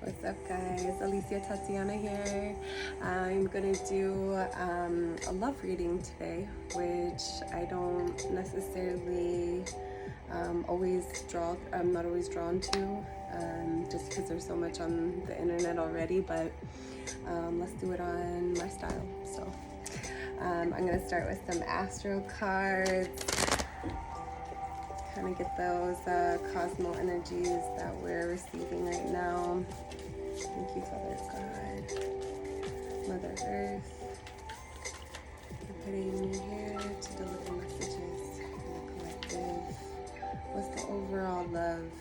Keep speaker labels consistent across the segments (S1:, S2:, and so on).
S1: What's up, guys? Alicia Tatiana here. I'm gonna do a love reading today, which I don't necessarily always draw. I'm not always drawn to, just because there's so much on the internet already. But let's do it on my style. So I'm gonna start with some astro cards. Kind of get those cosmo energies that we're receiving right now. Thank you, Father God, Mother Earth, for putting me here to deliver messages for the collective. What's the overall love?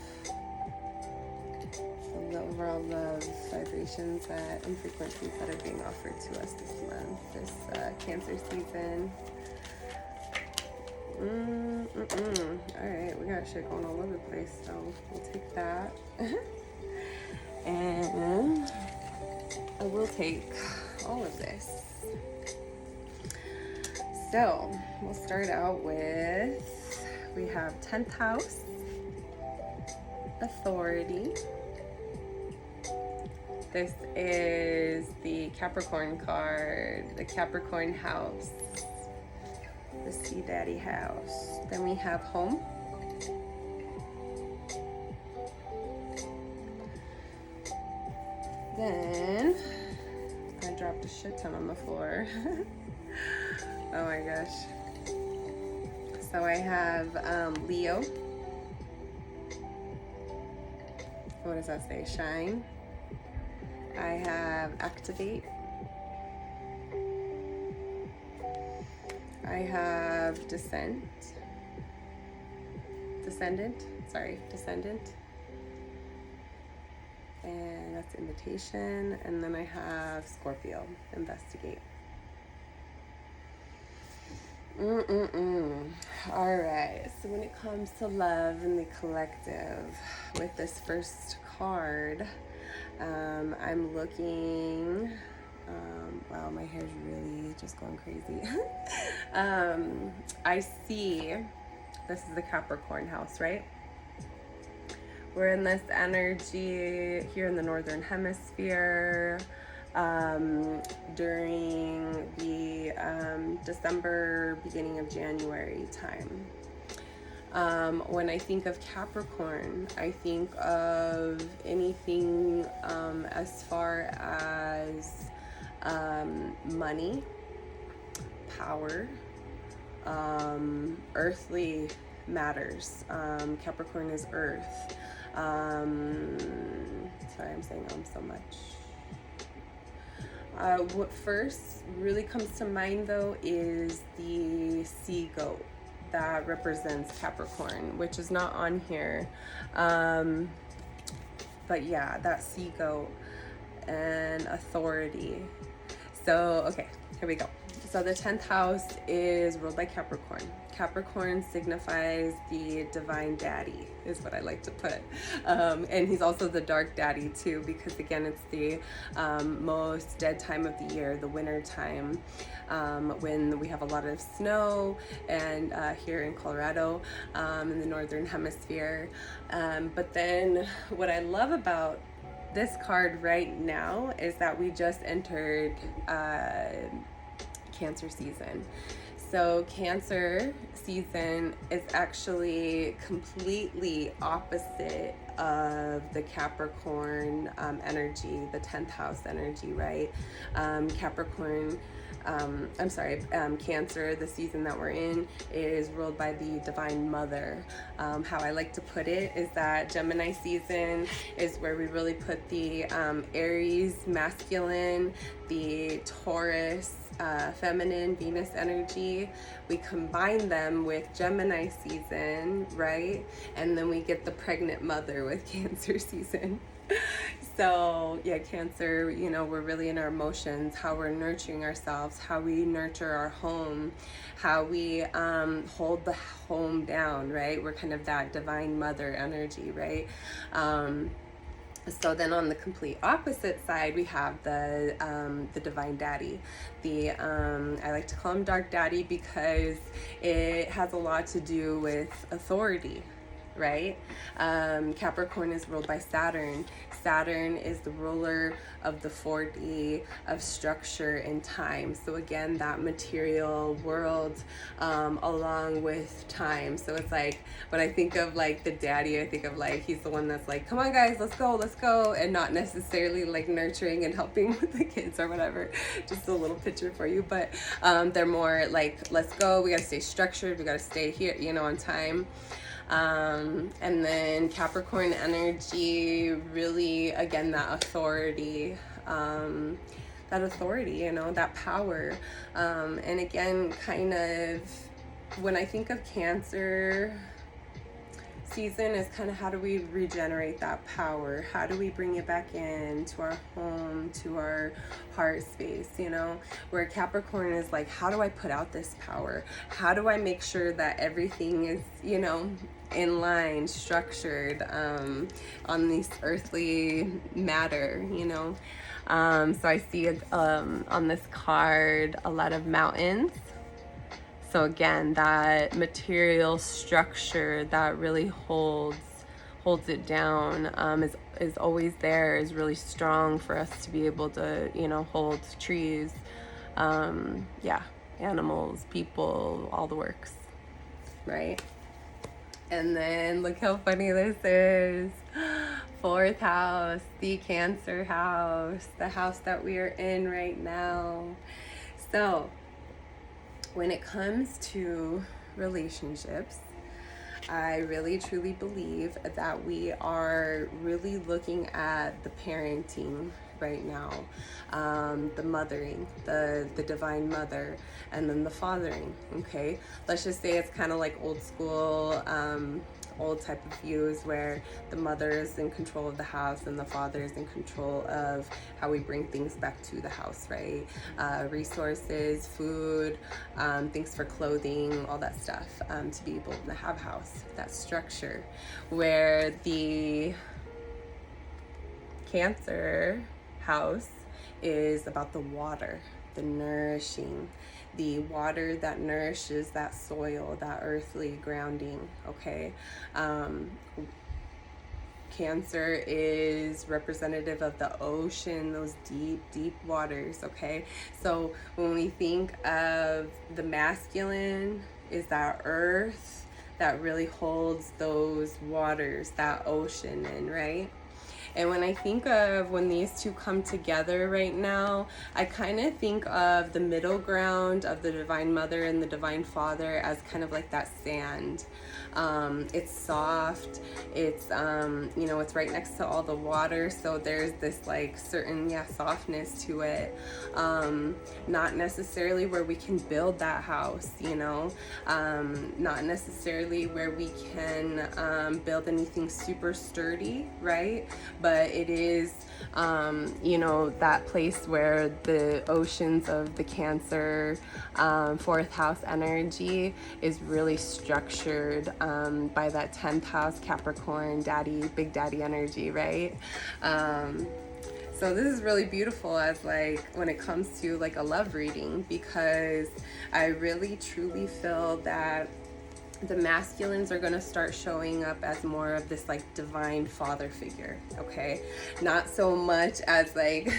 S1: So the overall love vibrations and frequencies that are being offered to us this month, this Cancer season. Alright, we got shit going all over the place, so we'll take that. And I will take all of this. So we'll start out with, we have 10th house, authority. This is the Capricorn card, the Capricorn house, the Sea Daddy house. Then we have home. Then I dropped a shit ton on the floor. Oh my gosh. So I have Leo. What does that say? Shine. I have activate. I have descendant. And that's invitation. And then I have Scorpio, investigate. All right, so when it comes to love and the collective, with this first card, I'm looking, wow, my hair's really just going crazy. I see, this is the Capricorn house, right? We're in this energy here in the Northern Hemisphere during the December, beginning of January time. When I think of Capricorn, I think of anything as far as money, power, earthly matters. Capricorn is earth. Sorry, I'm saying so much. What first really comes to mind, though, is the sea goat that represents Capricorn, which is not on here. But yeah, that sea goat and authority. So, okay, here we go. So the 10th house is ruled by Capricorn. Capricorn signifies the divine daddy, is what I like to put. And he's also the dark daddy too, because again, it's the most dead time of the year, the winter time, when we have a lot of snow, and here in Colorado, in the Northern Hemisphere. But then what I love about this card right now is that we just entered Cancer season. So Cancer season is actually completely opposite of the Capricorn energy, the 10th house energy, right? Capricorn, Cancer, the season that we're in, is ruled by the Divine Mother. How I like to put it is that Gemini season is where we really put the Aries masculine, the Taurus feminine, Venus energy. We combine them with Gemini season, right? And then we get the pregnant mother with Cancer season. So yeah, Cancer, you know, we're really in our emotions, how we're nurturing ourselves, how we nurture our home, how we hold the home down, right? We're kind of that divine mother energy, right? So then on the complete opposite side, we have the divine daddy. I like to call him dark daddy because it has a lot to do with authority, right? Capricorn is ruled by Saturn. Saturn is the ruler of the 4D of structure and time. So again, that material world along with time. So it's like, when I think of like the daddy, I think of like, he's the one that's like, come on guys, let's go, and not necessarily like nurturing and helping with the kids or whatever. Just a little picture for you. But they're more like, let's go, we gotta stay structured, we gotta stay here, you know, on time. And then Capricorn energy, really, again, that authority, you know, that power. And again, kind of, when I think of Cancer season, is kind of how do we regenerate that power? How do we bring it back in to our home, to our heart space, you know? Where Capricorn is like, how do I put out this power? How do I make sure that everything is, you know, in line, structured, on this earthly matter, you know? So I see on this card a lot of mountains. So again, that material structure that really holds it down, is always there, is really strong for us to be able to, you know, hold trees, yeah, animals, people, all the works, right? And then look how funny this is. 4th house, the Cancer house, the house that we are in right now. So when it comes to relationships, I really truly believe that we are really looking at the parenting right now, the mothering, the divine mother, and then the fathering. Okay, let's just say it's kind of like old school, old type of views where the mother is in control of the house and the father is in control of how we bring things back to the house, right? Resources, food, things for clothing, all that stuff, to be able to have a house, that structure. Where the Cancer house is about the water, the nourishing, the water that nourishes that soil, that earthly grounding, okay? Cancer is representative of the ocean, those deep, deep waters, okay? So when we think of the masculine, is that earth that really holds those waters, that ocean in, right? And when I think of when these two come together right now, I kind of think of the middle ground of the Divine Mother and the Divine Father as kind of like that sand. It's soft, it's, you know, it's right next to all the water, so there's this like certain, softness to it. Not necessarily where we can build that house, you know, not necessarily where we can build anything super sturdy, right? But it is, you know, that place where the oceans of the Cancer 4th house energy is really structured by that 10th house Capricorn daddy, big daddy energy, right? So this is really beautiful as like when it comes to like a love reading, because I really truly feel that the masculines are going to start showing up as more of this like divine father figure, okay? Not so much as like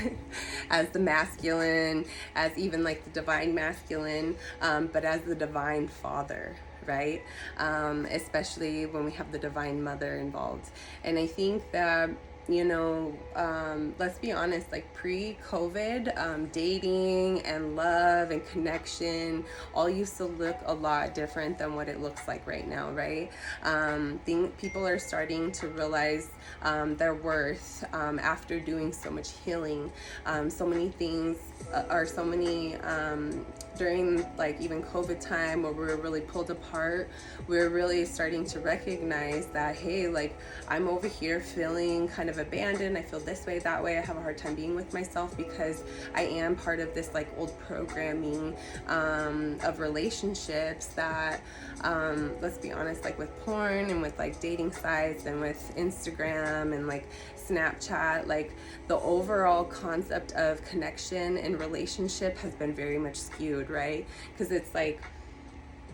S1: as the masculine, as even like the divine masculine, but as the divine father, right? Especially when we have the divine mother involved. And I think that, you know, let's be honest, like pre-COVID, dating and love and connection all used to look a lot different than what it looks like right now, right? Think people are starting to realize their worth after doing so much healing. So many things during like even COVID time where we were really pulled apart, we were really starting to recognize that, hey, like I'm over here feeling kind of abandoned. I feel this way, that way. I have a hard time being with myself because I am part of this like old programming of relationships that, let's be honest, like with porn and with like dating sites and with Instagram and like Snapchat, like the overall concept of connection and relationship has been very much skewed, right? Because it's like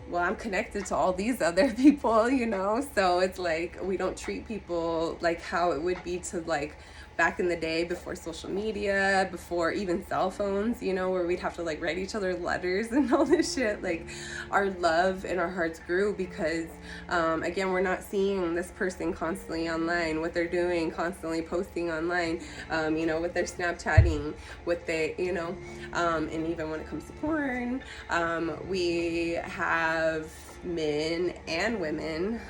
S1: well, I'm connected to all these other people, you know? So it's like we don't treat people like how it would be to like back in the day before social media, before even cell phones, you know, where we'd have to like write each other letters and all this shit. Like our love and our hearts grew because, again, we're not seeing this person constantly online, what they're doing, constantly posting online, you know, what they're Snapchatting, what they, you know, and even when it comes to porn, we have men and women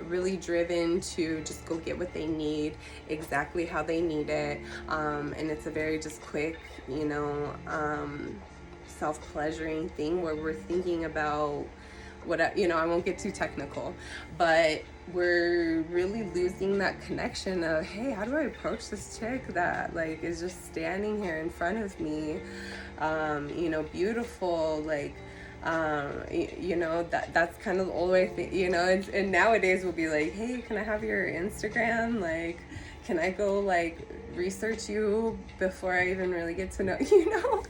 S1: really driven to just go get what they need exactly how they need it, and it's a very just quick, you know, self-pleasuring thing where we're thinking about what, you know, I won't get too technical, but we're really losing that connection of, hey, how do I approach this chick that like is just standing here in front of me, you know, beautiful, like, you know, that's kind of the old way you know, and nowadays we'll be like, hey, can I have your Instagram, like, can I go like research you before I even really get to know you know.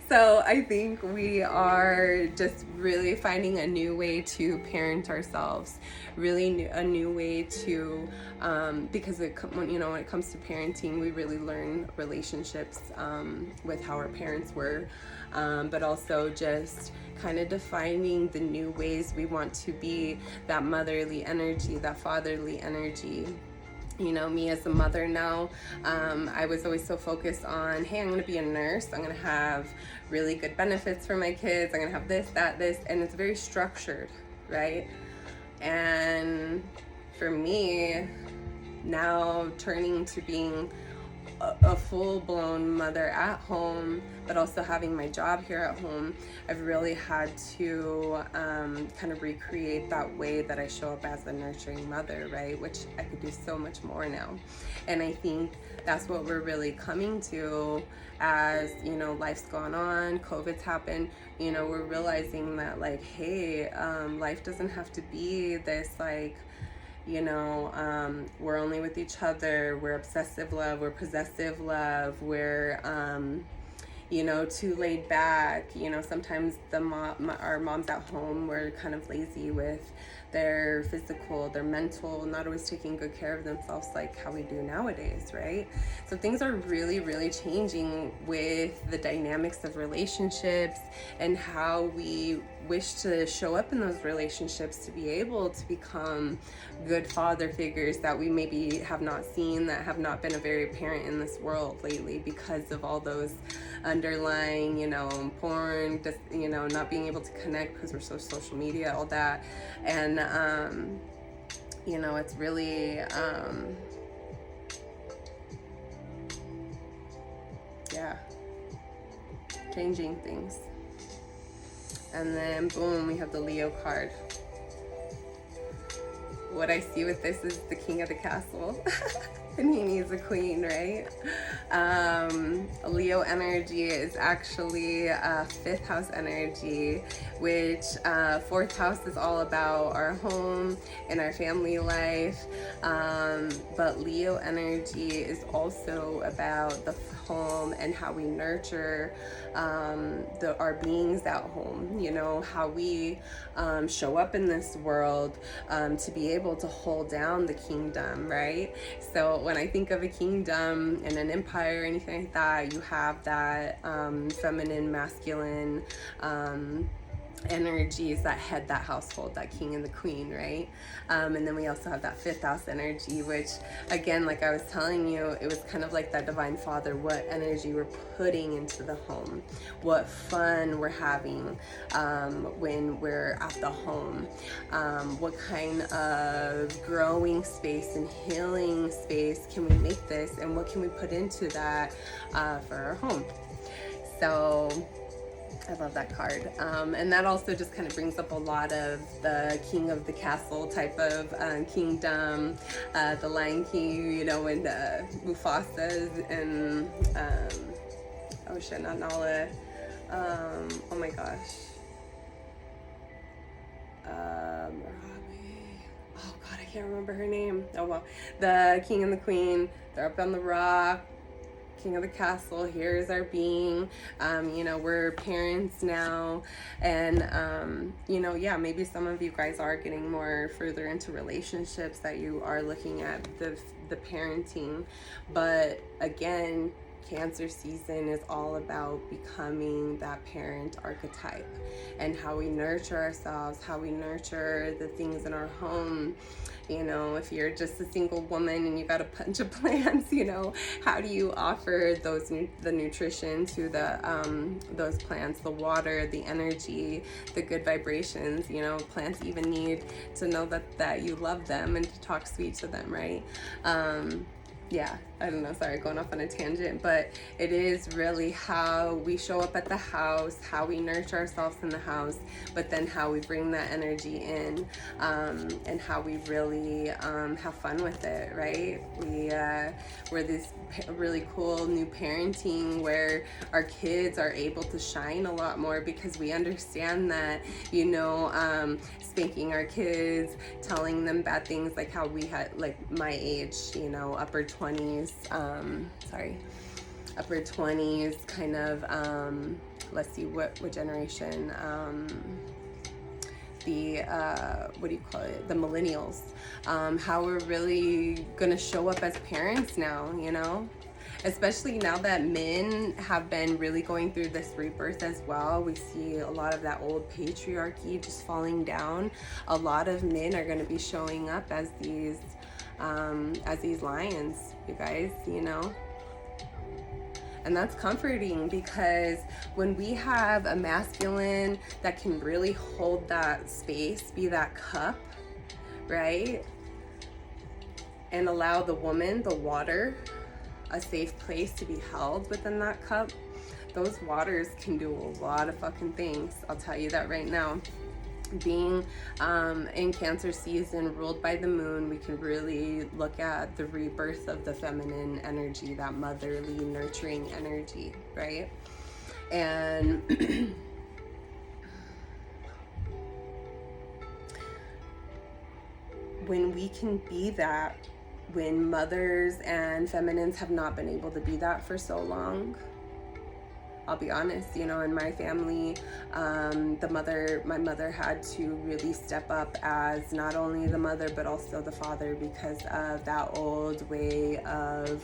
S1: So I think we are just really finding a new way to parent ourselves, really a new way to, because you know, when it comes to parenting, we really learn relationships with how our parents were, but also just kind of defining the new ways we want to be that motherly energy, that fatherly energy. You know, me as a mother now, I was always so focused on, hey, I'm going to be a nurse. I'm going to have really good benefits for my kids. I'm going to have this, that, this, and it's very structured, right? And for me, now turning to being a full-blown mother at home, but also having my job here at home, I've really had to kind of recreate that way that I show up as a nurturing mother, right? Which I could do so much more now. And I think that's what we're really coming to as, you know, life's gone on, COVID's happened, you know, we're realizing that like, hey, life doesn't have to be this like, you know, we're only with each other, we're obsessive love, we're possessive love, we're, you know, too laid back. You know, sometimes our moms at home were kind of lazy with their physical, their mental, not always taking good care of themselves like how we do nowadays, right? So things are really, really changing with the dynamics of relationships and how we wish to show up in those relationships to be able to become good father figures that we maybe have not seen, that have not been very apparent in this world lately because of all those underlying, you know, porn, just, you know, not being able to connect because we're so social media, all that. And you know, it's really yeah, changing things. And then boom, we have the Leo card. What I see with this is the king of the castle. And he needs a queen, right? Leo energy is actually fifth house energy, which fourth house is all about our home and our family life. But Leo energy is also about the home and how we nurture our beings at home, you know, how we show up in this world to be able to hold down the kingdom, right? So when I think of a kingdom and an empire or anything like that, you have that feminine, masculine energies that head that household, that king and the queen, right? And then we also have that fifth house energy, which again, like I was telling you, it was kind of like that divine father, what energy we're putting into the home, what fun we're having when we're at the home, what kind of growing space and healing space can we make this, and what can we put into that for our home. So I love that card. And that also just kind of brings up a lot of the king of the castle type of kingdom, the Lion King, you know, and Mufasa and, oh shit, not Nala. Oh my gosh. Oh God, I can't remember her name. Oh well. The king and the queen, they're up on the rock. king of the castle, here is our being, you know, we're parents now. And you know, yeah, maybe some of you guys are getting more further into relationships, that you are looking at the parenting. But again, Cancer season is all about becoming that parent archetype, and how we nurture ourselves, how we nurture the things in our home. You know, if you're just a single woman and you got a bunch of plants, you know, how do you offer the nutrition to those plants, the water, the energy, the good vibrations? You know, plants even need to know that you love them and to talk sweet to them, right? Yeah, I don't know, sorry, going off on a tangent, but it is really how we show up at the house, how we nurture ourselves in the house, but then how we bring that energy in, and how we really have fun with it, right? We're this really cool new parenting where our kids are able to shine a lot more, because we understand that, you know, spanking our kids, telling them bad things, like how we had, like my age, you know, upper 20s, upper 20s, kind of, let's see, what generation, what do you call it, the millennials, how we're really gonna show up as parents now, you know? Especially now that men have been really going through this rebirth as well. We see a lot of that old patriarchy just falling down. A lot of men are going to be showing up as these lions, you guys, you know. And that's comforting, because when we have a masculine that can really hold that space, be that cup, right? And allow the woman, the water, a safe place to be held within that cup, those waters can do a lot of fucking things. I'll tell you that right now. Being in Cancer season, ruled by the moon, we can really look at the rebirth of the feminine energy, that motherly, nurturing energy, right? And when we can be that, when mothers and feminines have not been able to be that for so long, I'll be honest, you know, in my family, my mother had to really step up as not only the mother, but also the father, because of that old way of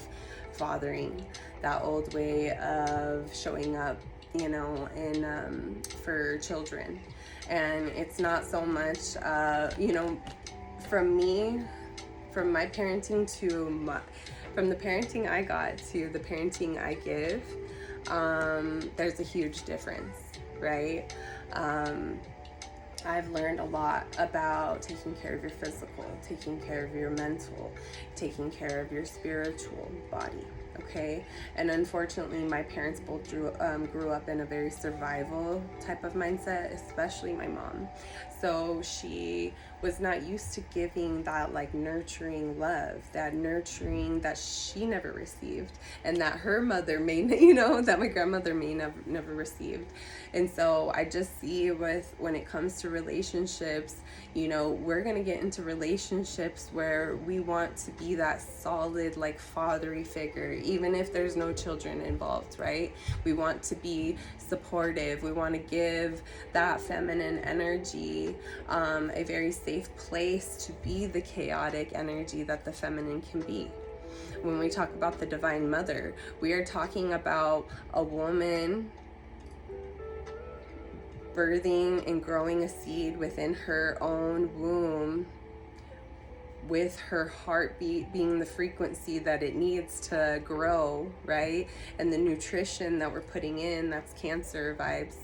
S1: fathering, that old way of showing up, you know, and for children. And it's not so much, you know, from me, from my parenting from the parenting I got to the parenting I give, there's a huge difference, right? I've learned a lot about taking care of your physical, taking care of your mental, taking care of your spiritual body, okay? And unfortunately, my parents both grew up in a very survival type of mindset, especially my mom. So she was not used to giving that like nurturing love, that nurturing that she never received, and that her mother may, you know, that my grandmother may never received. And so I just see when it comes to relationships, you know, we're gonna get into relationships where we want to be that solid, like fatherly figure, even if there's no children involved, right? We want to be supportive. We want to give that feminine energy a very safe place to be the chaotic energy that the feminine can be. When we talk about the Divine Mother, we are talking about a woman birthing and growing a seed within her own womb, with her heartbeat being the frequency that it needs to grow, right? And the nutrition that we're putting in, that's Cancer vibes.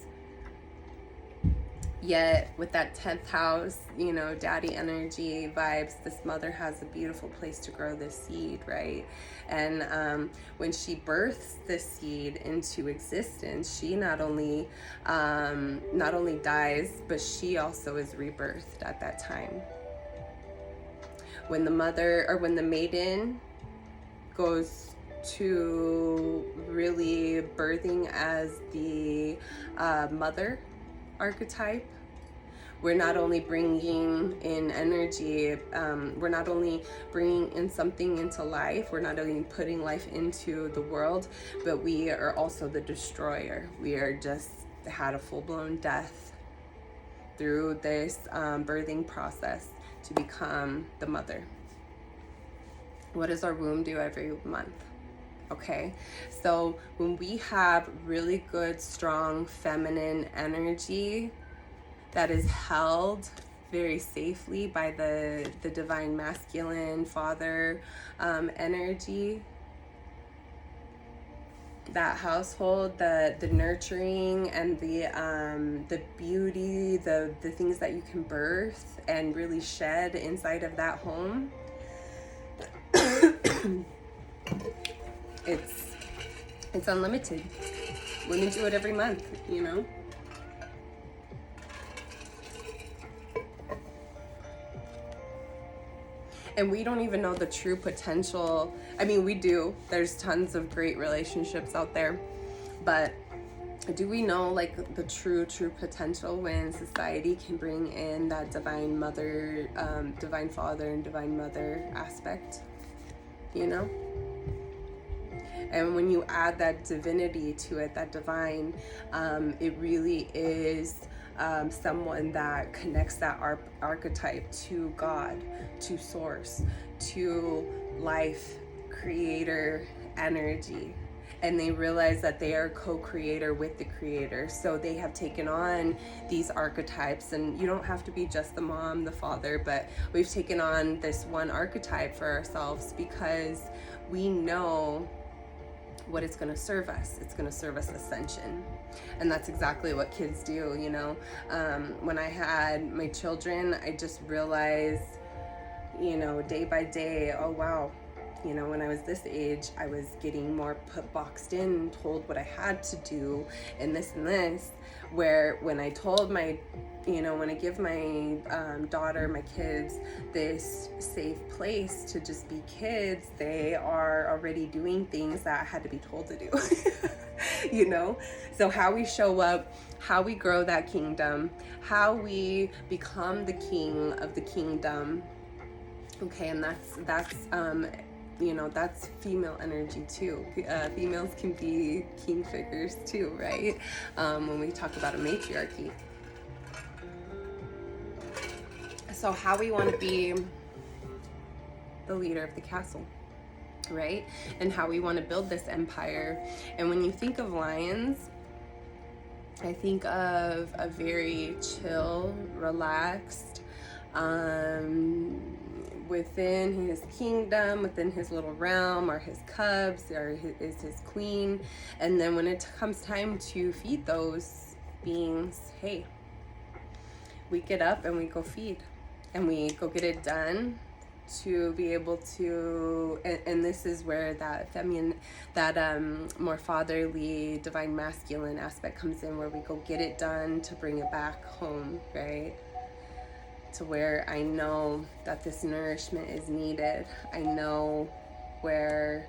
S1: Yet with that 10th house, you know, daddy energy vibes, this mother has a beautiful place to grow this seed, right? And when she births this seed into existence, she not only dies, but she also is rebirthed at that time. When the maiden goes to really birthing as the mother archetype, we're not only bringing in energy, we're not only bringing in something into life, we're not only putting life into the world, but we are also the destroyer. We are just had a full-blown death through this birthing process to become the mother. What does our womb do every month? Okay, so when we have really good, strong, feminine energy that is held very safely by the divine masculine father energy, that household, the nurturing and the beauty, the things that you can birth and really shed inside of that home, it's unlimited. Women do it every month, you know. And we don't even know the true potential. I mean, we do. There's tons of great relationships out there. But do we know like the true potential when society can bring in that divine mother, divine father and divine mother aspect, you know? And when you add that divinity to it, that divine, it really is someone that connects that archetype to God, to source, to life, creator energy. And they realize that they are co-creator with the creator. So they have taken on these archetypes, and you don't have to be just the mom, the father, but we've taken on this one archetype for ourselves because we know what it's going to serve us. It's going to serve us ascension. And that's exactly what kids do, you know. When I had my children, I just realized, you know, day by day, oh wow, you know, when I was this age, I was getting more boxed in, told what I had to do and this, where when I told my, you know, when I give my daughter, my kids, this safe place to just be kids, they are already doing things that I had to be told to do, you know? So how we show up, how we grow that kingdom, how we become the king of the kingdom, okay, and that's you know, that's female energy too. Females can be king figures too, right? When we talk about a matriarchy. So how we want to be the leader of the castle, right? And how we want to build this empire. And when you think of lions, I think of a very chill, relaxed, within his kingdom, within his little realm, are his cubs, or is his queen. And then when it comes time to feed those beings, hey, we get up and we go feed, and we go get it done to be able to, and this is where that feminine, that more fatherly, divine masculine aspect comes in, where we go get it done to bring it back home, right? To where I know that this nourishment is needed. I know where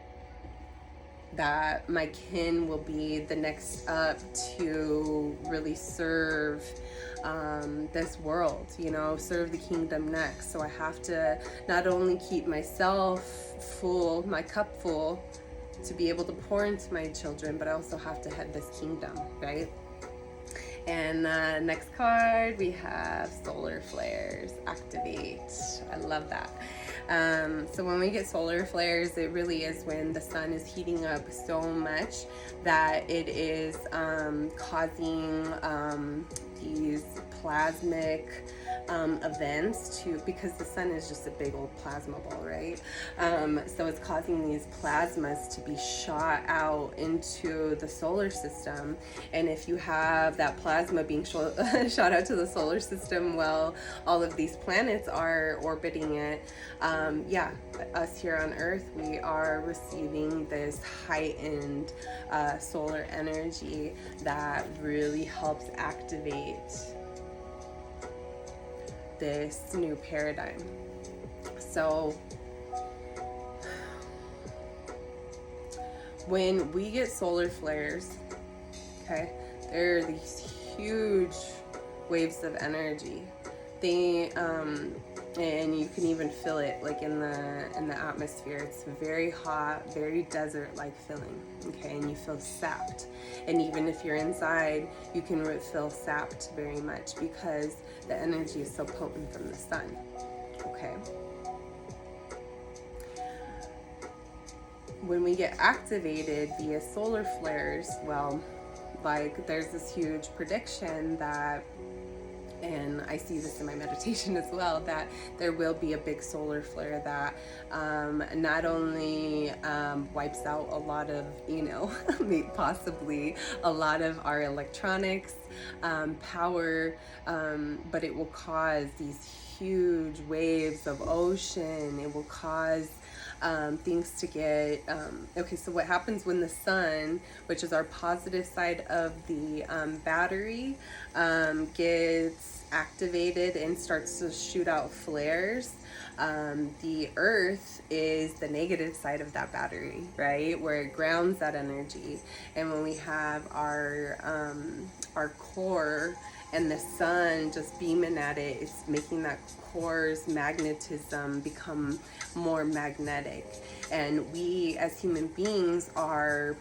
S1: that my kin will be the next up to really serve this world, you know, serve the kingdom next. So I have to not only keep myself full, my cup full, to be able to pour into my children, but I also have to head this kingdom, right? And next card, we have solar flares, activate. I love that. So when we get solar flares, it really is when the sun is heating up so much that it is causing these plasmic events to, because the sun is just a big old plasma ball, right? So it's causing these plasmas to be shot out into the solar system. And if you have that plasma being shot out to the solar system while all of these planets are orbiting it, yeah, us here on Earth, we are receiving this heightened solar energy that really helps activate this new paradigm. So when we get solar flares, okay, there are these huge waves of energy they and you can even feel it like in the atmosphere. It's very hot, very desert like feeling, okay? And you feel sapped, and even if you're inside, you can feel sapped very much because the energy is so potent from the sun, okay? When we get activated via solar flares, well, like there's this huge prediction that, and I see this in my meditation as well, that there will be a big solar flare that not only wipes out a lot of, possibly a lot of our electronics, power, but it will cause these huge waves of ocean. It will cause things to get okay. So what happens when the sun, which is our positive side of the battery, gets activated and starts to shoot out flares? The earth is the negative side of that battery, right, where it grounds that energy. And when we have our core and the sun just beaming at it, it's making that core's magnetism become more magnetic. And we as human beings are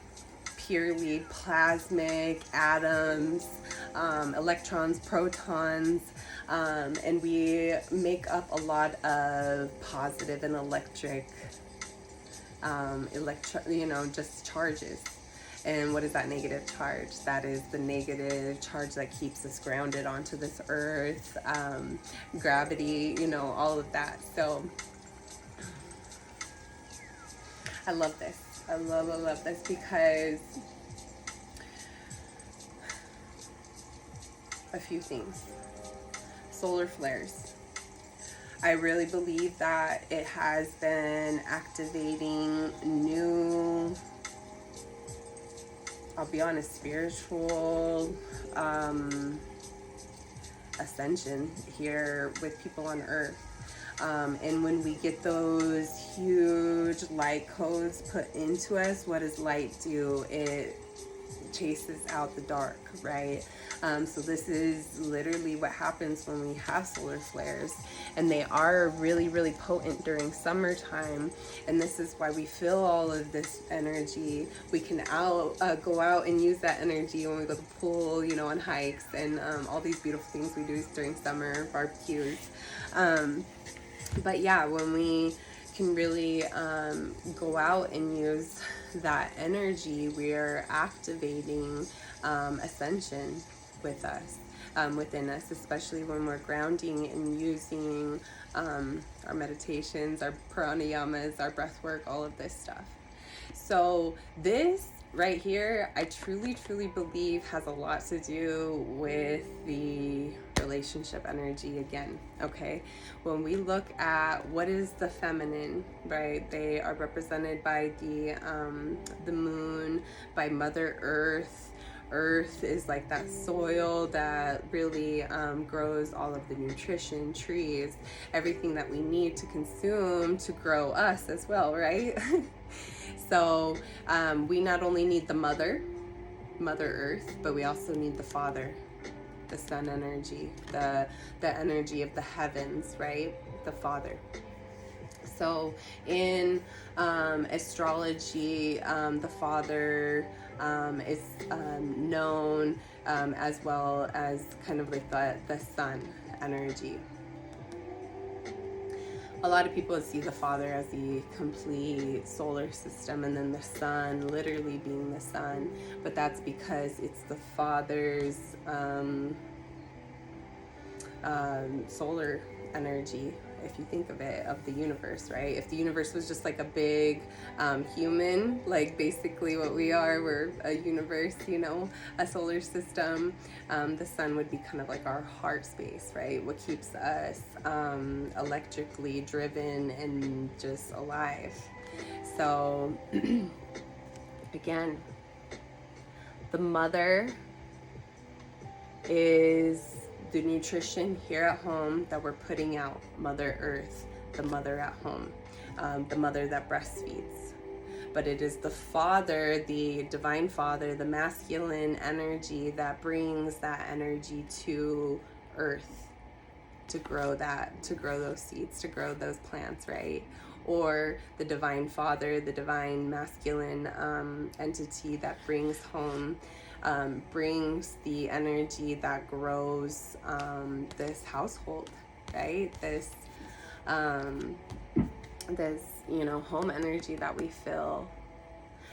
S1: purely plasmic atoms, electrons, protons, and we make up a lot of positive and electric, just charges. And what is that negative charge? That is the negative charge that keeps us grounded onto this earth, gravity, all of that. So I love this. I love this because a few things. Solar flares. I really believe that it has been activating new, I'll be honest, spiritual ascension here with people on earth. And when we get those huge light codes put into us, what does light do? It chases out the dark, right? So this is literally what happens when we have solar flares, and they are really, really potent during summertime. And this is why we feel all of this energy. We can go out and use that energy when we go to the pool, on hikes, and all these beautiful things we do during summer, barbecues. But yeah, when we can really go out and use that energy, we're activating ascension with us, within us, especially when we're grounding and using our meditations, our pranayamas, our breath work, all of this stuff. So this right here, I truly believe has a lot to do with the relationship energy again, okay? When we look at what is the feminine, right? They are represented by the moon, by Mother Earth. Earth is like that soil that really grows all of the nutrition, trees, everything that we need to consume to grow us as well, right? So we not only need the Mother Earth, but we also need the Father, the sun energy, the energy of the heavens, right? The Father. So in astrology, the Father is known as well as kind of like the sun energy. A lot of people see the Father as the complete solar system, and then the sun literally being the sun, but that's because it's the Father's solar energy, if you think of it, of the universe, right? If the universe was just like a big human, like basically what we are, we're a universe, a solar system, the sun would be kind of like our heart space, right? What keeps us electrically driven and just alive. So again, the Mother is the nutrition here at home that we're putting out. Mother Earth, the mother at home, the mother that breastfeeds. But it is the Father, the Divine Father, the masculine energy that brings that energy to Earth. to grow those seeds, to grow those plants, right? Or the divine father, the divine masculine entity that brings home, brings the energy that grows this household, right? This home energy that we feel,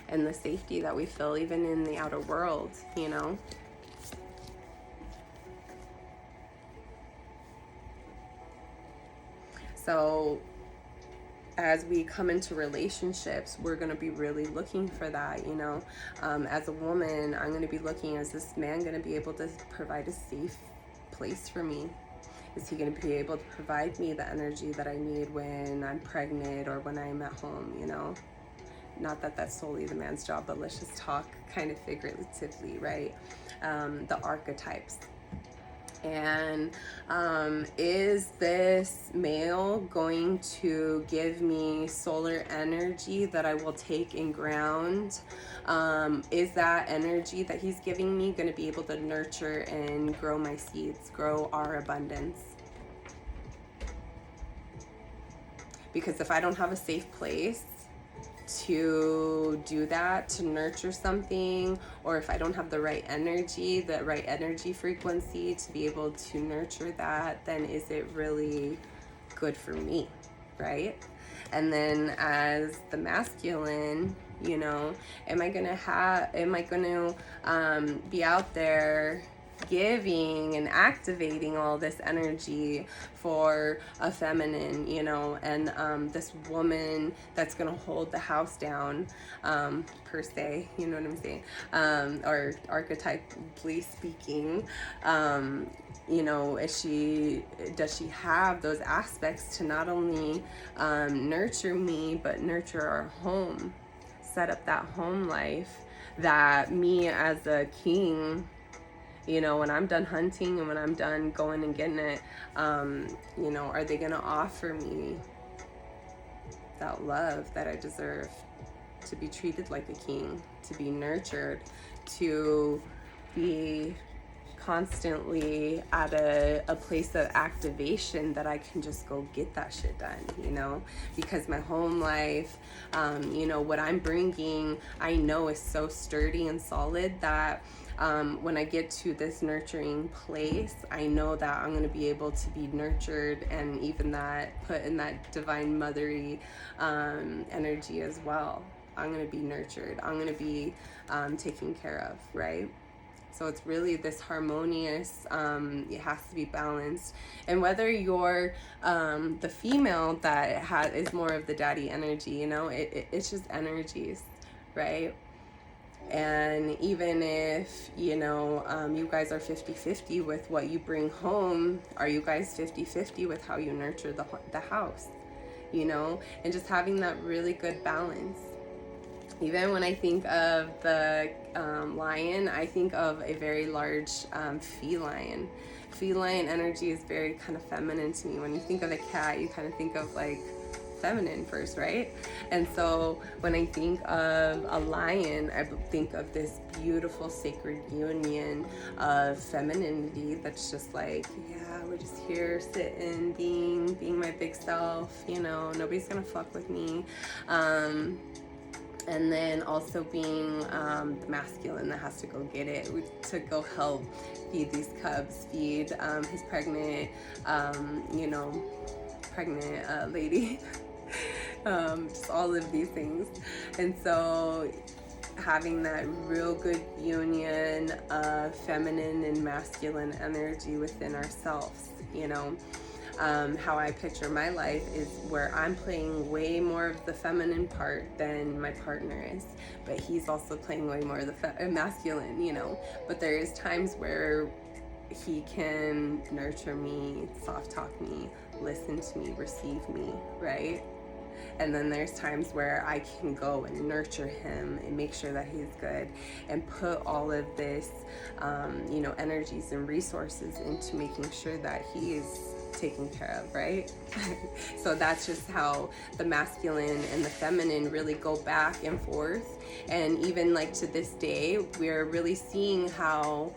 S1: and the safety that we feel even in the outer world, So as we come into relationships, we're going to be really looking for that, as a woman, I'm going to be looking, is this man going to be able to provide a safe place for me? Is he going to be able to provide me the energy that I need when I'm pregnant or when I'm at home, Not that that's solely the man's job, but let's just talk kind of figuratively, right? The archetypes. And is this male going to give me solar energy that I will take and ground? Is that energy that he's giving me going to be able to nurture and grow my seeds, grow our abundance? Because if I don't have a safe place to do that, to nurture something, or if I don't have the right energy frequency to be able to nurture that, then is it really good for me, right? And then as the masculine, am I gonna be out there giving and activating all this energy for a feminine, and this woman that's gonna hold the house down, per se, you know what I'm saying, or archetypally speaking, does she have those aspects to not only nurture me, but nurture our home, set up that home life that me as a king, when I'm done hunting and when I'm done going and getting it, are they gonna offer me that love that I deserve, to be treated like a king, to be nurtured, to be constantly at a place of activation that I can just go get that shit done, because my home life, what I'm bringing, I know is so sturdy and solid that when I get to this nurturing place, I know that I'm going to be able to be nurtured, and even that put in that divine mothery energy as well. I'm going to be nurtured. I'm going to be taken care of, right? So it's really this harmonious, it has to be balanced. And whether you're the female that is more of the daddy energy, it's just energies, right? And even if, you guys are 50-50 with what you bring home, are you guys 50-50 with how you nurture the house, and just having that really good balance. Even when I think of the lion, I think of a very large feline. Feline energy is very kind of feminine to me. When you think of a cat, you kind of think of like feminine first, right? And so when I think of a lion, I think of this beautiful sacred union of femininity that's just like, yeah, we're just here sitting, being my big self, nobody's gonna fuck with me. And then also being the masculine that has to go get it, to go help feed these cubs, feed his pregnant, pregnant lady, just all of these things. And so having that real good union of feminine and masculine energy within ourselves, how I picture my life is where I'm playing way more of the feminine part than my partner is, but he's also playing way more of the masculine, but there is times where he can nurture me, soft talk me, listen to me, receive me, right? And then there's times where I can go and nurture him and make sure that he's good, and put all of this, energies and resources into making sure that he is taken care of, right? So that's just how the masculine and the feminine really go back and forth. And even like to this day, we're really seeing how,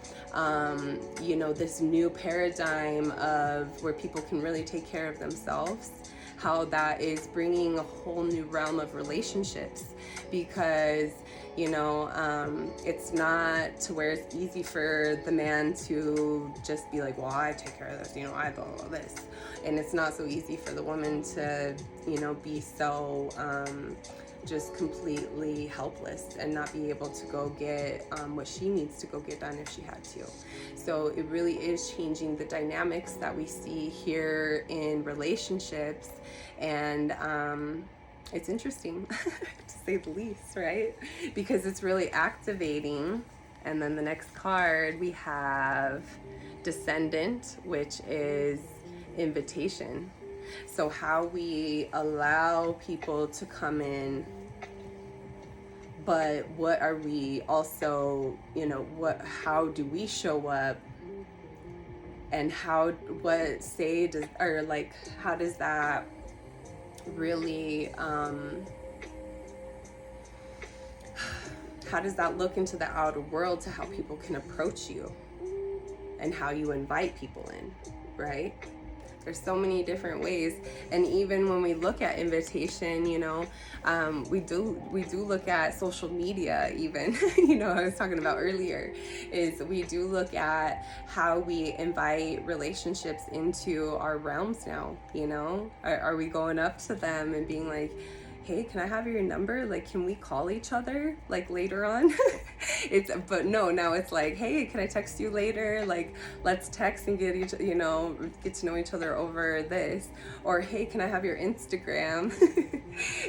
S1: this new paradigm of where people can really take care of themselves, how that is bringing a whole new realm of relationships. Because it's not to where it's easy for the man to just be like, well, I take care of this, I do all this. And it's not so easy for the woman to, be so just completely helpless and not be able to go get what she needs to go get done if she had to. So it really is changing the dynamics that we see here in relationships. And it's interesting to say the least, right? Because it's really activating. And then the next card we have Descendant, which is invitation. So how we allow people to come in, but what are we also, how do we show up, and how does that really, how does that look into the outer world to how people can approach you and how you invite people in, right? There's so many different ways. And even when we look at invitation, we do look at social media even, I was talking about earlier, is we do look at how we invite relationships into our realms now, Are we going up to them and being like, hey, can I have your number? Like, can we call each other like later on? Now it's like, hey, can I text you later? Like, let's text and get to know each other over this. Or, hey, can I have your Instagram?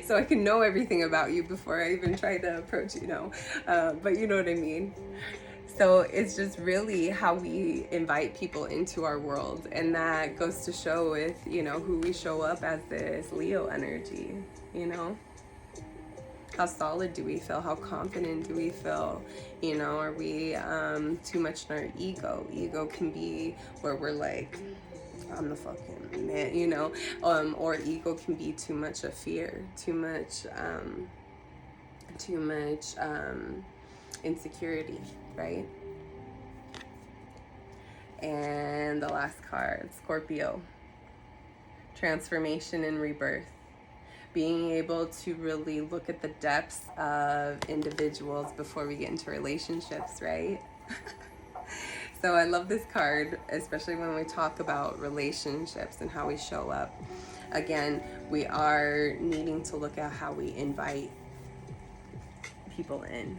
S1: So I can know everything about you before I even try to approach, but you know what I mean? So it's just really how we invite people into our world. And that goes to show with, who we show up as this Leo energy, How solid do we feel? How confident do we feel? Are we too much in our ego? Ego can be where we're like, I'm the fucking man, or ego can be too much of fear, too much insecurity, right? And the last card, Scorpio, transformation and rebirth. Being able to really look at the depths of individuals before we get into relationships, right? So I love this card, especially when we talk about relationships and how we show up. Again, we are needing to look at how we invite people in.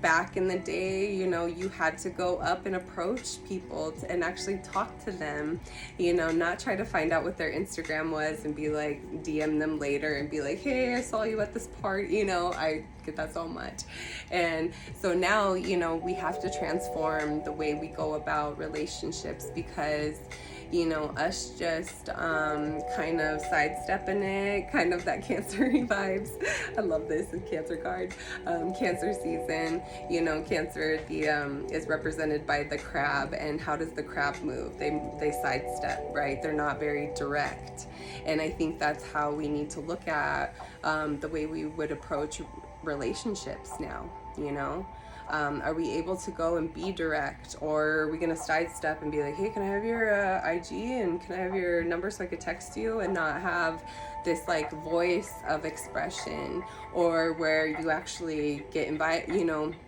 S1: Back in the day, you had to go up and approach people and actually talk to them, not try to find out what their Instagram was and be like, DM them later and be like, hey, I saw you at this party, I get that so much. And so now, we have to transform the way we go about relationships, because us just kind of sidestepping it, kind of that Cancer-y vibes. I love this, a Cancer card. Cancer season, Cancer is represented by the crab. And how does the crab move? They sidestep, right? They're not very direct. And I think that's how we need to look at the way we would approach relationships now, Are we able to go and be direct, or are we going to sidestep and be like, hey, can I have your IG and can I have your number so I could text you, and not have this like voice of expression, or where you actually get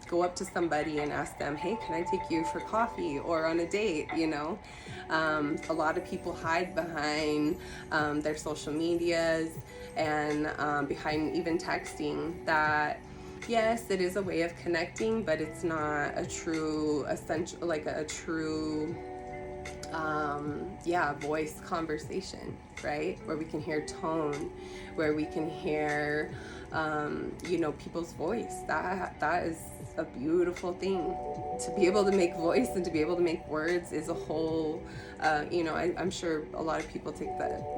S1: go up to somebody and ask them, hey, can I take you for coffee or on a date, A lot of people hide behind their social medias and behind even texting that, yes, it is a way of connecting, but it's not a true voice conversation, right? Where we can hear tone, where we can hear, people's voice. That is a beautiful thing. To be able to make voice and to be able to make words is a whole, I'm sure a lot of people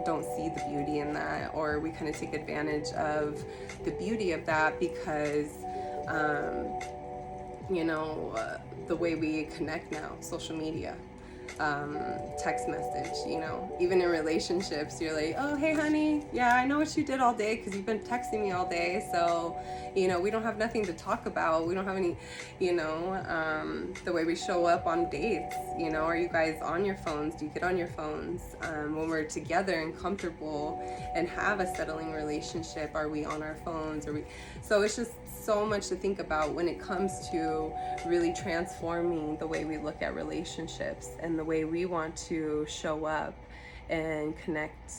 S1: don't see the beauty in that, or we kind of take advantage of the beauty of that because, the way we connect now, social media, text message, you know, even in relationships, you're like, oh, hey honey, yeah, I know what you did all day because you've been texting me all day, so, you know, we don't have nothing to talk about, we don't have any, you know, the way we show up on dates, you know, are you guys on your phones? Do you get on your phones? When we're together and comfortable and have a settling relationship, are we on our phones? So it's just so much to think about when it comes to really transforming the way we look at relationships and the way we want to show up and connect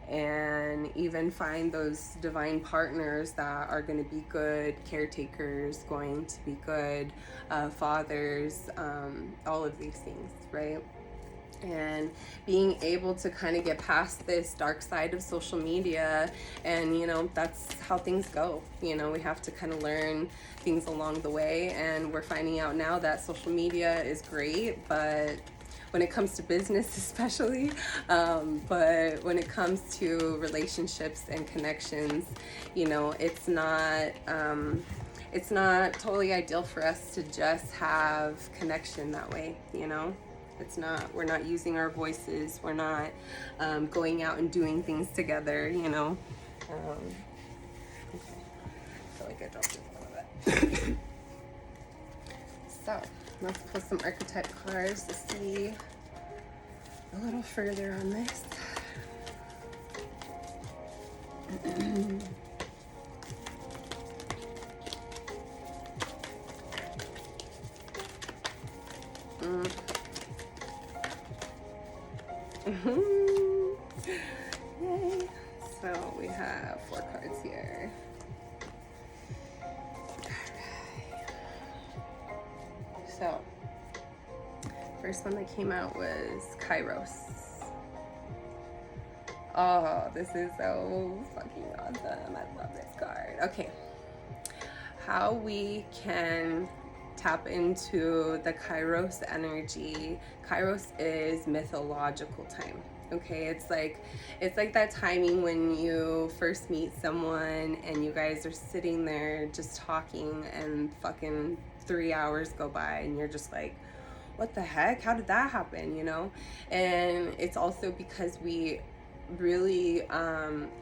S1: and even find those divine partners that are going to be good caretakers, going to be good fathers, all of these things, right? And being able to kind of get past this dark side of social media, and you know, that's how things go. You know, we have to kind of learn things along the way, and we're finding out now that social media is great, but when it comes to business especially, but when it comes to relationships and connections, you know, it's not totally ideal for us to just have connection that way, you know. We're not using our voices, we're not going out and doing things together, you know. Okay, I feel like I dropped a little bit. So, let's pull some archetype cards to see a little further on this. Yay. So we have 4 cards here. Alright. So, first one that came out was Kairos. Oh, this is so fucking awesome. I love this card. Okay. How we can tap into the Kairos energy. Kairos is mythological time. Okay, it's like that timing when you first meet someone and you guys are sitting there just talking and fucking 3 hours go by and you're just like, what the heck? How did that happen? You know? And it's also because we really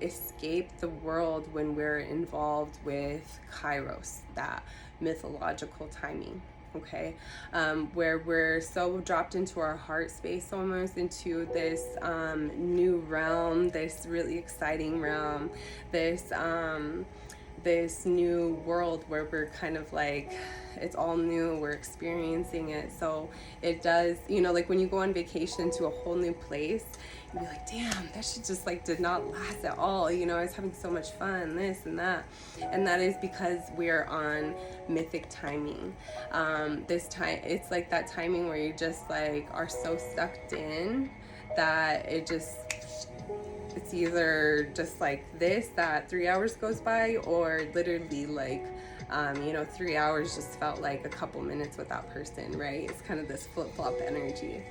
S1: escape the world when we're involved with Kairos, that mythological timing. Okay, where we're so dropped into our heart space, almost into this new realm, this really exciting realm, this new world where we're kind of like, it's all new, we're experiencing it. So it does, you know, like when you go on vacation to a whole new place, you'd be like, damn, that shit just like did not last at all, you know, I was having so much fun, this and that. And that is because we're on mythic timing. This time, it's like that timing where you just like are so sucked in that it's either just like this, that 3 hours goes by, or literally like, you know, 3 hours just felt like a couple minutes with that person, right? It's kind of this flip-flop energy.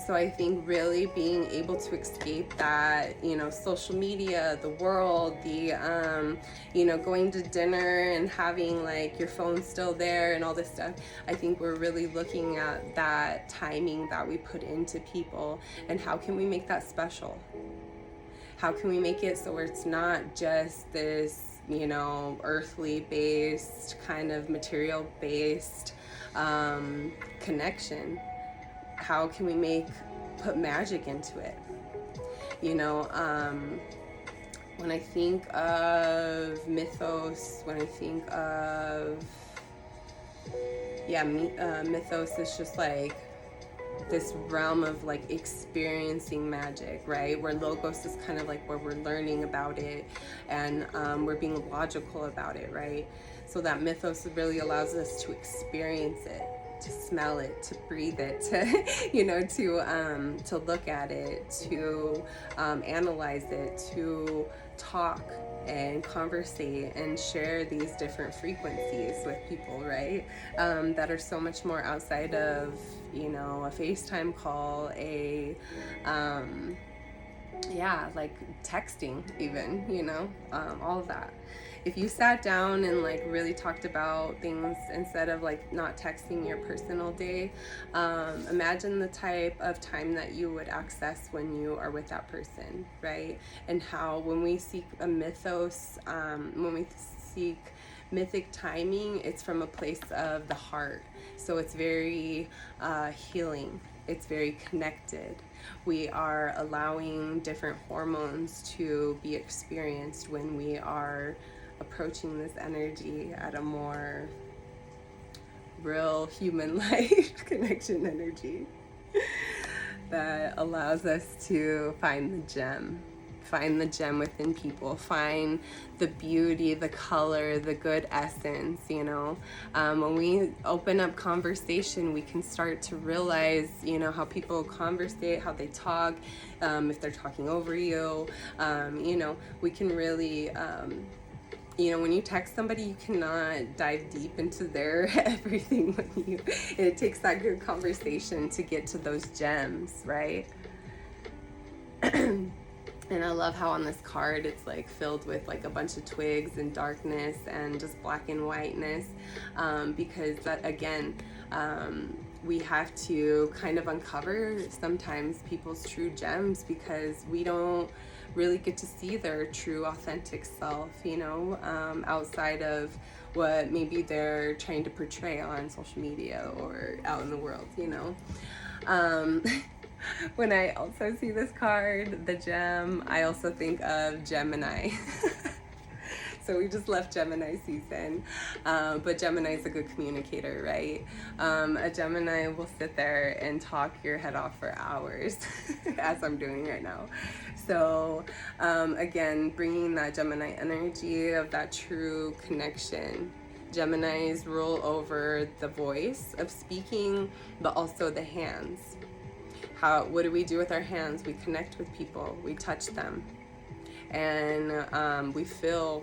S1: So I think really being able to escape that, you know, social media, the world, the, you know, going to dinner and having like your phone still there and all this stuff, I think we're really looking at that timing that we put into people and how can we make that special? How can we make it so it's not just this, you know, earthly based, kind of material based connection? How can we put magic into it? You know, when I think of mythos, when I think of, mythos is just like this realm of like experiencing magic, right? Where logos is kind of like where we're learning about it and we're being logical about it, right? So that mythos really allows us to experience it, to smell it, to breathe it, to, you know, to look at it, to analyze it, to talk and conversate and share these different frequencies with people, right? That are so much more outside of, you know, a FaceTime call, like texting even, you know, all of that. if you sat down and like really talked about things instead of like not texting your personal day, imagine the type of time that you would access when you are with that person, right? And how when we seek a mythos, when we seek mythic timing, it's from a place of the heart. So it's very healing. It's very connected. We are allowing different hormones to be experienced when we are approaching this energy at a more real human life connection energy that allows us to find the gem. Find the gem within people, find the beauty, the color, the good essence, you know. When we open up conversation, we can start to realize, you know, how people conversate, how they talk, if they're talking over you, you know, we can really, you know, when you text somebody, you cannot dive deep into their everything when you, it takes that good conversation to get to those gems, right? And I love how on this card it's like filled with like a bunch of twigs and darkness and just black and whiteness, because that again, we have to kind of uncover sometimes people's true gems because we don't really get to see their true authentic self, you know, outside of what maybe they're trying to portray on social media or out in the world, you know. When I also see this card, the gem, I also think of Gemini. So we just left Gemini season, but Gemini is a good communicator, right? A Gemini will sit there and talk your head off for hours, as I'm doing right now. So again, bringing that Gemini energy of that true connection. Geminis rule over the voice of speaking, but also the hands. What do we do with our hands? We connect with people, we touch them, and we feel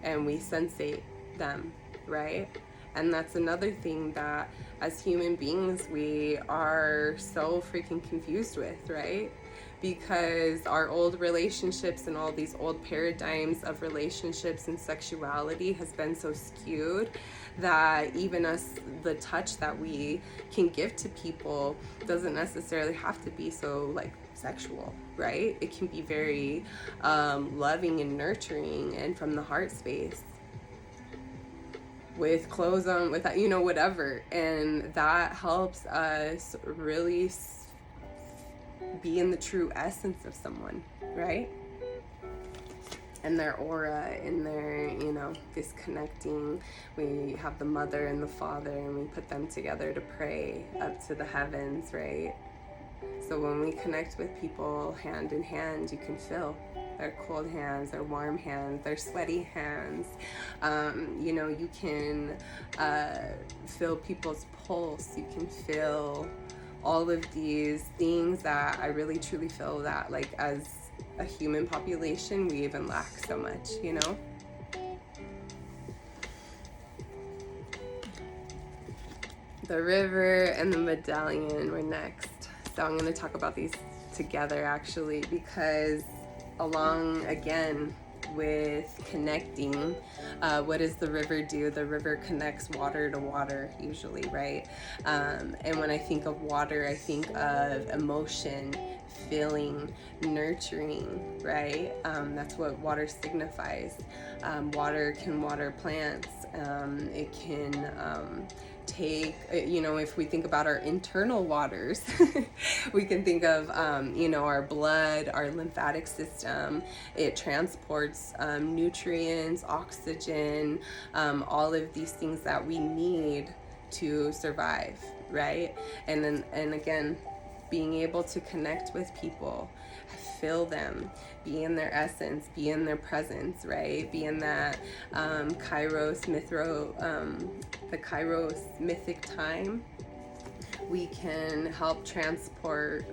S1: and we sensate them, right? And that's another thing that as human beings we are so freaking confused with, right? Because our old relationships and all these old paradigms of relationships and sexuality has been so skewed that even us, the touch that we can give to people doesn't necessarily have to be so like sexual, right? It can be very loving and nurturing and from the heart space, with clothes on, without, you know, whatever. And that helps us really be in the true essence of someone, right? And their aura, and their, you know, this connecting. We have the mother and the father, and we put them together to pray up to the heavens, right? So when we connect with people hand in hand, you can feel their cold hands, their warm hands, their sweaty hands. You know, you can feel people's pulse. You can feel all of these things that I really truly feel that like as a human population we even lack so much, you know. The river and the medallion were next, so I'm going to talk about these together actually, because along again with connecting, what does the river do? The river connects water to water usually, right? And when I think of water, I think of emotion, feeling, nurturing, right? That's what water signifies. Water can water plants. It can take, you know, if we think about our internal waters, we can think of, you know, our blood, our lymphatic system. It transports nutrients, oxygen, all of these things that we need to survive, right? And then, and again, being able to connect with people, feel them, be in their essence, be in their presence, right? Be in that Kairos, the Kairos mythic time. We can help transport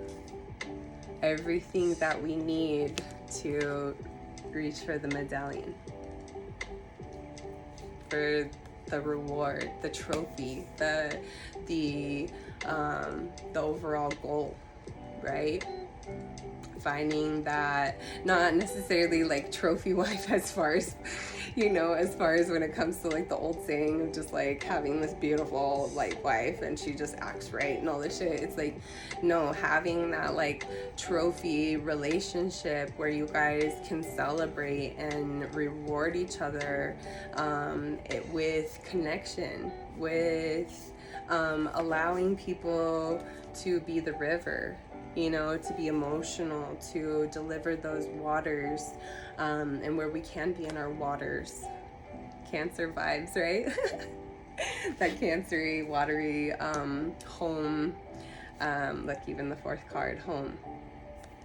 S1: everything that we need to reach for the medallion, for the reward, the trophy, the overall goal, right? Finding that, not necessarily like trophy wife as far as, you know, as far as when it comes to like the old saying of just like having this beautiful like wife and she just acts right and all this shit. It's like, no, having that like trophy relationship where you guys can celebrate and reward each other, with connection, with allowing people to be the river, you know, to be emotional, to deliver those waters, and where we can be in our waters. Cancer vibes, right? That cancery, watery home, like even the fourth card, home.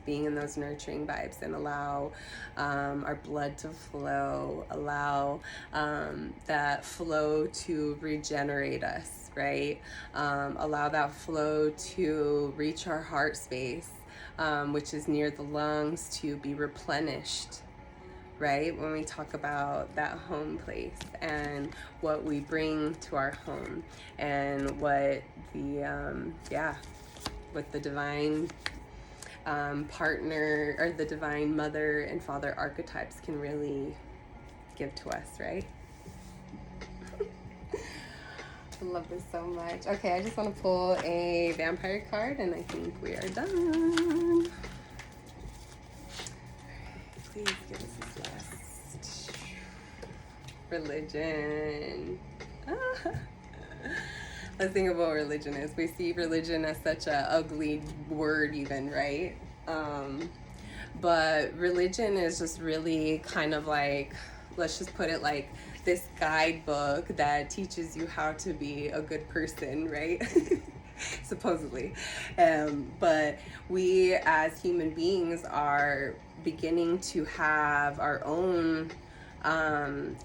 S1: Being in those nurturing vibes and allow our blood to flow, allow that flow to regenerate us, right? Allow that flow to reach our heart space, which is near the lungs, to be replenished, right? When we talk about that home place and what we bring to our home and what what the divine partner or the divine mother and father archetypes can really give to us, right? I love this so much. Okay, I just want to pull a vampire card and I think we are done. Please give us this last. Religion. Let's think of what religion is. We see religion as such a ugly word even, right? But religion is just really kind of like, let's just put it like this guidebook that teaches you how to be a good person, right? Supposedly. But we as human beings are beginning to have our own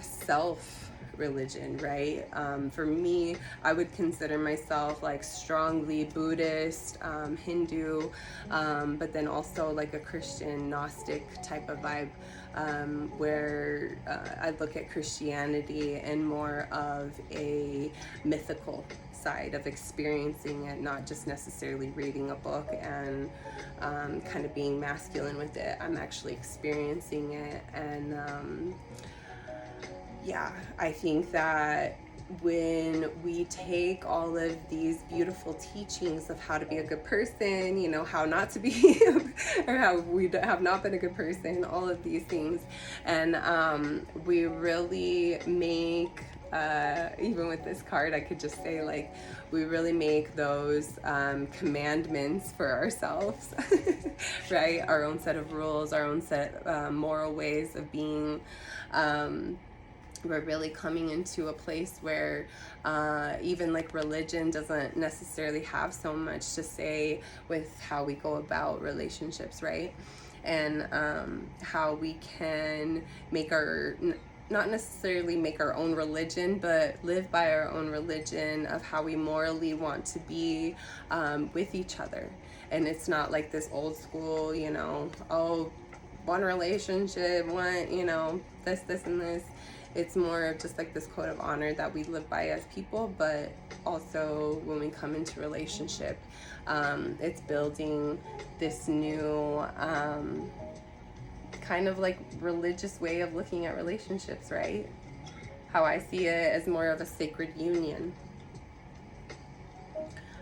S1: self religion, right? For me, I would consider myself like strongly Buddhist, Hindu, but then also like a Christian Gnostic type of vibe, where I look at Christianity and more of a mythical side of experiencing it, not just necessarily reading a book and kind of being masculine with it. I'm actually experiencing it, and I think that when we take all of these beautiful teachings of how to be a good person, you know, how not to be, or how we have not been a good person, all of these things, and we really make, even with this card, I could just say like, we really make those commandments for ourselves, right? Our own set of rules, our own set moral ways of being. We're really coming into a place where even like religion doesn't necessarily have so much to say with how we go about relationships, right? And how we can make our, not necessarily make our own religion, but live by our own religion of how we morally want to be with each other. And it's not like this old school, you know, oh, one relationship, one, you know, this, and this. It's more of just like this code of honor that we live by as people, but also when we come into relationship, it's building this new kind of like religious way of looking at relationships, right? How I see it as more of a sacred union,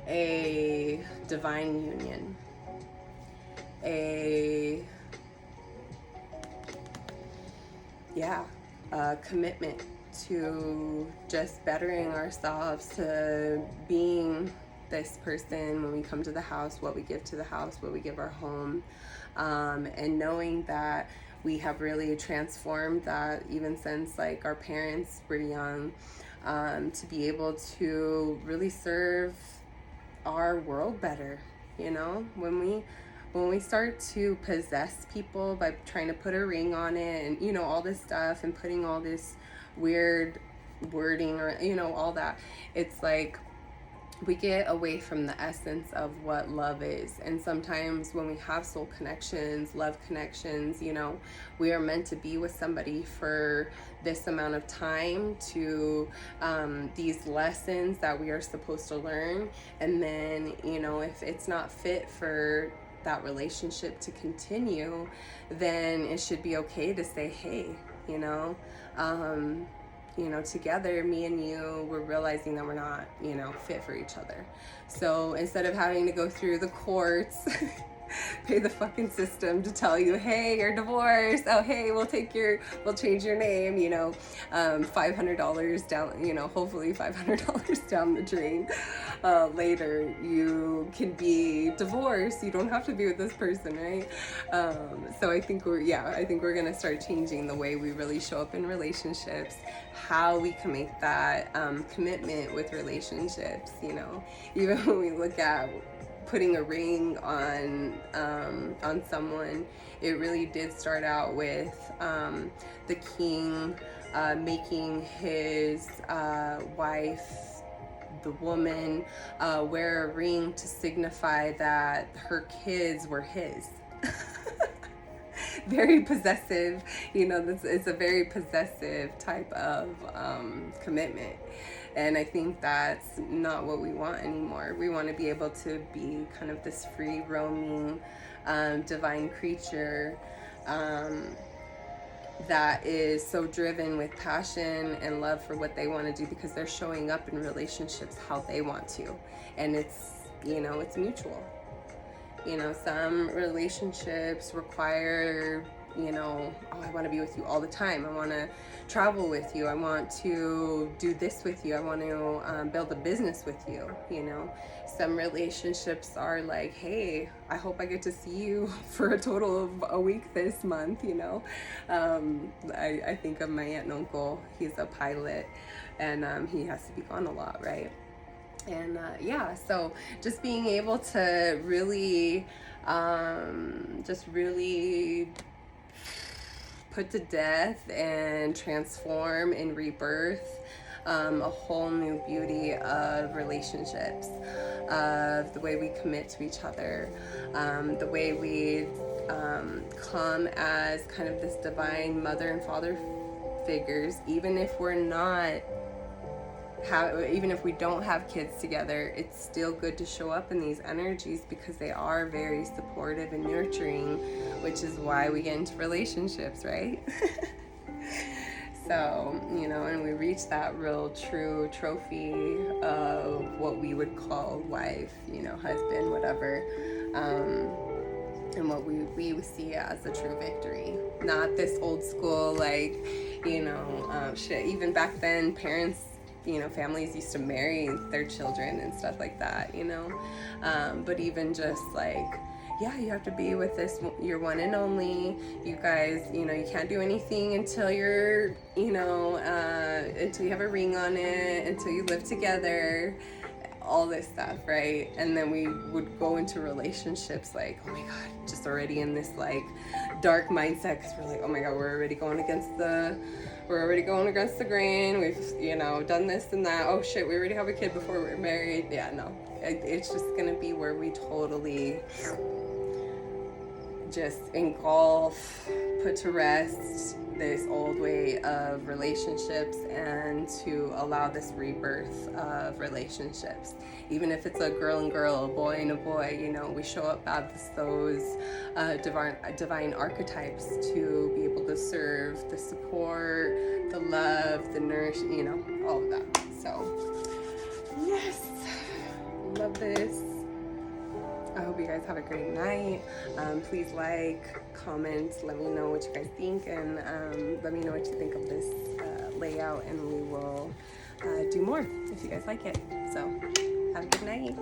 S1: a divine union, a commitment to just bettering ourselves, to being this person when we come to the house, what we give to the house, what we give our home, and knowing that we have really transformed that even since like our parents were young, to be able to really serve our world better, you know? When we start to possess people by trying to put a ring on it and, you know, all this stuff and putting all this weird wording or, you know, all that, it's like we get away from the essence of what love is. And sometimes when we have soul connections, love connections, you know, we are meant to be with somebody for this amount of time to these lessons that we are supposed to learn. And then, you know, if it's not fit for that relationship to continue, then it should be okay to say, hey, you know. Together, me and you, we're realizing that we're not, fit for each other. So instead of having to go through the courts, pay the fucking system to tell you, hey, you're divorced. Oh, hey, we'll change your name, $500 down, hopefully $500 down the drain. Later, you can be divorced. You don't have to be with this person, right? So I think we're going to start changing the way we really show up in relationships, how we can make that commitment with relationships, even when we look at putting a ring on someone, it really did start out with the king making his wife, the woman, wear a ring to signify that her kids were his. Very possessive, it's a very possessive type of commitment. And I think that's not what we want anymore. We want to be able to be kind of this free roaming divine creature that is so driven with passion and love for what they want to do, because they're showing up in relationships how they want to. And it's mutual. Some relationships require, I want to be with you all the time. I want to travel with you. I want to do this with you. I want to build a business with you. Some relationships are like, hey, I hope I get to see you for a total of a week this month. I think of my aunt and uncle. He's a pilot, and he has to be gone a lot, right? And so just being able to really put to death and transform and rebirth a whole new beauty of relationships, of the way we commit to each other, the way we come as kind of this divine mother and father figures, even if we don't have kids together. It's still good to show up in these energies, because they are very supportive and nurturing, which is why we get into relationships, right? So, and we reach that real true trophy of what we would call wife, husband, whatever, and what we see as a true victory. Not this old school, shit. Even back then, parents, families used to marry their children and stuff like that, but even just you have to be with your one and only. You guys, you can't do anything until you're, until you have a ring on it, until you live together, all this stuff, right? And then we would go into relationships oh my God, just already in this dark mindset, because we're oh my God, we're already going against the grain. We've, done this and that. Oh shit, we already have a kid before we're married. Yeah, no. It's just gonna be where we totally just engulf, put to rest this old way of relationships, and to allow this rebirth of relationships. Even if it's a girl and girl, a boy and a boy, we show up as those divine archetypes to be able to serve, the support, the love, the nourish, all of that. So, yes, love this. I hope you guys have a great night. Please comment, let me know what you guys think, and let me know what you think of this layout, and we will do more if you guys like it. So have a good night.